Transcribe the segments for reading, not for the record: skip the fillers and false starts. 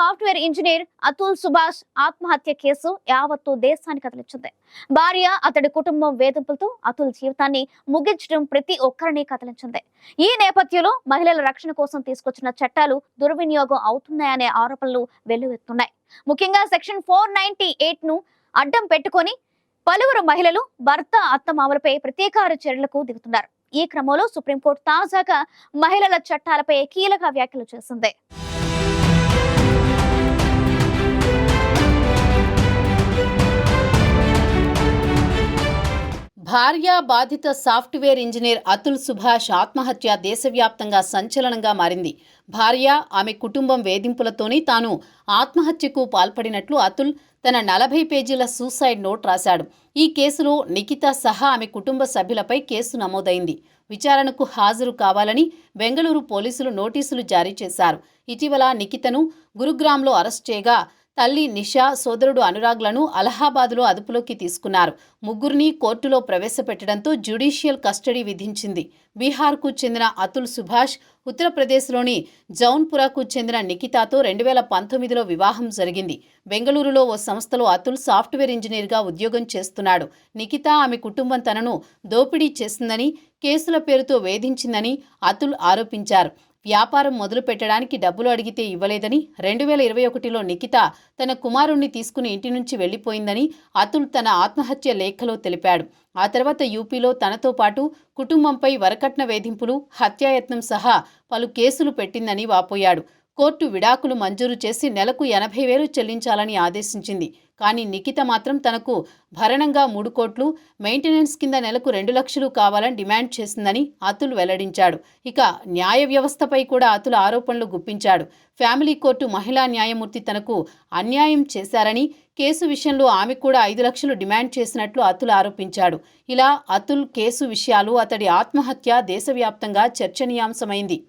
Software engineer Atul Subhash ఆత్మహత్య case యావత్తు దేశానికి కదిలించింది. భార్య, అతడి కుటుంబం వేధింపులతో అతుల్ జీవితాన్ని ముగించడం ప్రతి ఒక్కరిని కదిలించింది. ఈ నేపథ్యంలో మహిళల రక్షణ కోసం తీసుకొచ్చిన చట్టాలు దుర్వినియోగం అవుతున్నాయనే ఆరోపణలు వెల్లువెత్తున్నాయి. ముఖ్యంగా సెక్షన్ 498 ను అడ్డం పెట్టుకొని పలువురు మహిళలు భర్త, అత్తమామలపై ప్రతీకార చర్యలకు దిగుతున్నారు. ఈ క్రమంలో సుప్రీంకోర్టు తాజాగా మహిళల చట్టాలపై కీలక వ్యాఖ్యలు చేసింది. భార్య బాధిత సాఫ్ట్వేర్ ఇంజనీర్ అతుల్ సుభాష్ ఆత్మహత్య దేశవ్యాప్తంగా సంచలనంగా మారింది. భార్య, ఆమె కుటుంబం వేధింపులతోనే తాను ఆత్మహత్యకు పాల్పడినట్లు అతుల్ తన 40 పేజీల సూసైడ్ నోట్ రాశాడు. ఈ కేసులో నిఖిత సహా ఆమె కుటుంబ సభ్యులపై కేసు నమోదైంది. విచారణకు హాజరు కావాలని బెంగళూరు పోలీసులు నోటీసులు జారీ చేశారు. ఇటీవల నిఖితను గురుగ్రామ్లో అరెస్ట్ చేయగా తల్లి నిషా, సోదరుడు అనురాగ్లను అలహాబాద్లో అదుపులోకి తీసుకున్నారు. ముగ్గురిని కోర్టులో ప్రవేశపెట్టడంతో జ్యుడిషియల్ కస్టడీ విధించింది. బీహార్కు చెందిన అతుల్ సుభాష్ ఉత్తరప్రదేశ్లోని జౌన్పురాకు చెందిన నిఖితాతో 2019లో వివాహం జరిగింది. బెంగళూరులో ఓ సంస్థలో అతుల్ సాఫ్ట్వేర్ ఇంజనీర్గా ఉద్యోగం చేస్తున్నాడు. నిఖిత, ఆమె కుటుంబం తనను దోపిడీ చేసిందని, కేసుల పేరుతో వేధించిందని అతుల్ ఆరోపించారు. వ్యాపారం మొదలు పెట్టడానికి డబ్బులు అడిగితే ఇవ్వలేదని, 2021లో నిఖిత తన కుమారుణ్ణి తీసుకుని ఇంటి నుంచి వెళ్లిపోయిందని అతుల్ తన ఆత్మహత్య లేఖలో తెలిపాడు. ఆ తర్వాత యూపీలో తనతో పాటు కుటుంబంపై వరకట్న వేధింపులు, హత్యాయత్నం సహా పలు కేసులు పెట్టిందని వాపోయాడు. కోర్టు విడాకులు మంజూరు చేసి నెలకు 80,000 చెల్లించాలని ఆదేశించింది. కానీ నిఖిత మాత్రం తనకు భరణంగా 3 కోట్లు, మెయింటెనెన్స్ కింద నెలకు 2 లక్షలు కావాలని డిమాండ్ చేసిందని అతుల్ వెల్లడించాడు. ఇక న్యాయ వ్యవస్థపై కూడా అతుల్ ఆరోపణలు గుప్పించాడు. ఫ్యామిలీ కోర్టు మహిళా న్యాయమూర్తి తనకు అన్యాయం చేశారని, కేసు విషయంలో ఆమె కూడా 5 లక్షలు డిమాండ్ చేసినట్లు అతుల్ ఆరోపించాడు. ఇలా అతుల్ కేసు విషయాలు, అతడి ఆత్మహత్య దేశవ్యాప్తంగా చర్చనీయాంశమైంది.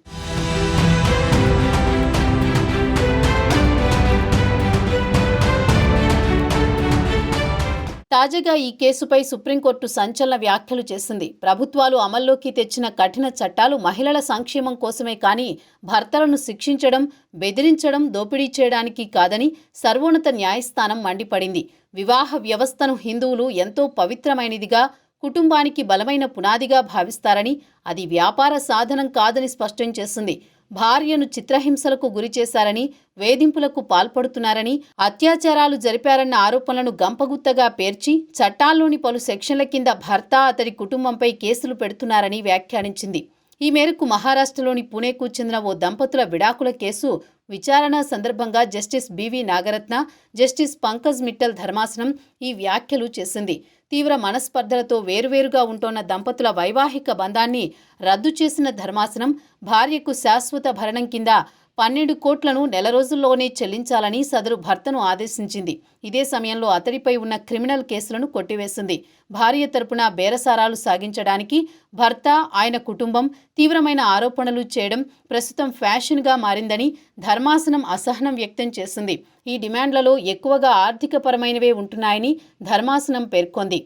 తాజాగా ఈ కేసుపై సుప్రీంకోర్టు సంచలన వ్యాఖ్యలు చేసింది. ప్రభుత్వాలు అమల్లోకి తెచ్చిన కఠిన చట్టాలు మహిళల సంక్షేమం కోసమే కానీ భర్తలను శిక్షించడం, బెదిరించడం, దోపిడీ చేయడానికి కాదని సర్వోన్నత న్యాయస్థానం మండిపడింది. వివాహ వ్యవస్థను హిందువులు ఎంతో పవిత్రమైనదిగా, కుటుంబానికి బలమైన పునాదిగా భావిస్తారని, అది వ్యాపార సాధనం కాదని స్పష్టం చేసింది. భార్యను చిత్రహింసలకు గురిచేశారని, వేధింపులకు పాల్పడుతున్నారని, అత్యాచారాలు జరిపారన్న ఆరోపణలను గంపగుత్తగా పేర్చి చట్టాల్లోని పలు సెక్షన్ల కింద భర్త, అతడి కుటుంబంపై కేసులు పెడుతున్నారని వ్యాఖ్యానించింది. ఈ మేరకు మహారాష్ట్రలోని పుణేకు చెందిన ఓ దంపతుల విడాకుల కేసు విచారణ సందర్భంగా justice B V Nagarathna, justice Pankaj Mittal ధర్మాసనం ఈ వ్యాఖ్యలు చేసింది. తీవ్ర మనస్పర్ధలతో వేరువేరుగా ఉంటోన్న దంపతుల వైవాహిక బంధాన్ని రద్దు చేసిన ధర్మాసనం భార్యకు శాశ్వత భరణం కింద 12 కోట్లను నెల రోజుల్లోనే చెల్లించాలని సదరు భర్తను ఆదేశించింది. ఇదే సమయంలో అతడిపై ఉన్న క్రిమినల్ కేసులను కొట్టివేసింది. భార్య తరపున బేరసారాలు సాగించడానికి భర్త, ఆయన కుటుంబం తీవ్రమైన ఆరోపణలు చేయడం ప్రస్తుతం ఫ్యాషన్గా మారిందని ధర్మాసనం అసహనం వ్యక్తం చేసింది. ఈ డిమాండ్లలో ఎక్కువగా ఆర్థికపరమైనవే ఉంటున్నాయని ధర్మాసనం పేర్కొంది.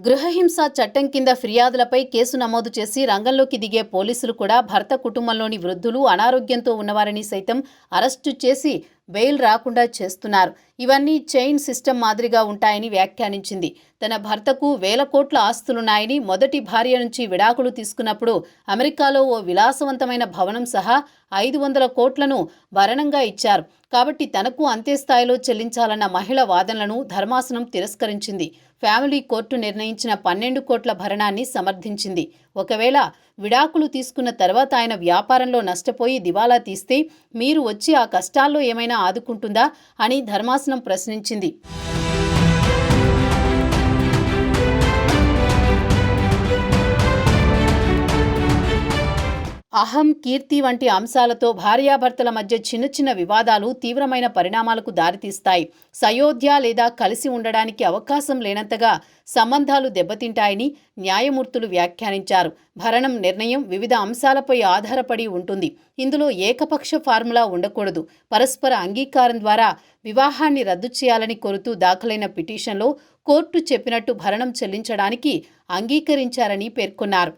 గృహహింస చట్టం కింద ఫిర్యాదులపై కేసు నమోదు చేసి రంగంలోకి దిగే పోలీసులు కూడా భర్త కుటుంబంలోని వృద్ధులు, అనారోగ్యంతో ఉన్నవారిని సైతం అరెస్టు చేసి బెయిల్ రాకుండా చేస్తున్నారు. ఇవన్నీ చైన్ సిస్టమ్ మాదిరిగా ఉంటాయని వ్యాఖ్యానించింది. తన భర్తకు వేల కోట్ల ఆస్తులున్నాయని, మొదటి భార్య నుంచి విడాకులు తీసుకున్నప్పుడు అమెరికాలో ఓ విలాసవంతమైన భవనం సహా 500 కోట్లను భరణంగా ఇచ్చారు. కాబట్టి తనకు అంతే స్థాయిలో చెల్లించాలన్న మహిళ వాదనలను ధర్మాసనం తిరస్కరించింది. ఫ్యామిలీ కోర్టు నిర్ణయించిన 12 కోట్ల భరణాన్ని సమర్థించింది. ఒకవేళ విడాకులు తీసుకున్న తర్వాత ఆయన వ్యాపారంలో నష్టపోయి దివాలా తీస్తే మీరు వచ్చి ఆ కష్టాల్లో ఏమైనా ఆదుకుంటుందా అని ధర్మాసనం ప్రశ్నించింది. అహం, కీర్తి వంటి అంశాలతో భార్యాభర్తల మధ్య చిన్న చిన్న వివాదాలు తీవ్రమైన పరిణామాలకు దారితీస్తాయి. సయోధ్య లేదా కలిసి ఉండడానికి అవకాశం లేనంతగా సంబంధాలు దెబ్బతింటాయని న్యాయమూర్తులు వ్యాఖ్యానించారు. భరణం నిర్ణయం వివిధ అంశాలపై ఆధారపడి ఉంటుంది. ఇందులో ఏకపక్ష ఫార్ములా ఉండకూడదు. పరస్పర అంగీకారం ద్వారా వివాహాన్ని రద్దు చేయాలని కోరుతూ దాఖలైన పిటిషన్లో కోర్టు చెప్పినట్టు భరణం చెల్లించడానికి అంగీకరించారని పేర్కొన్నారు.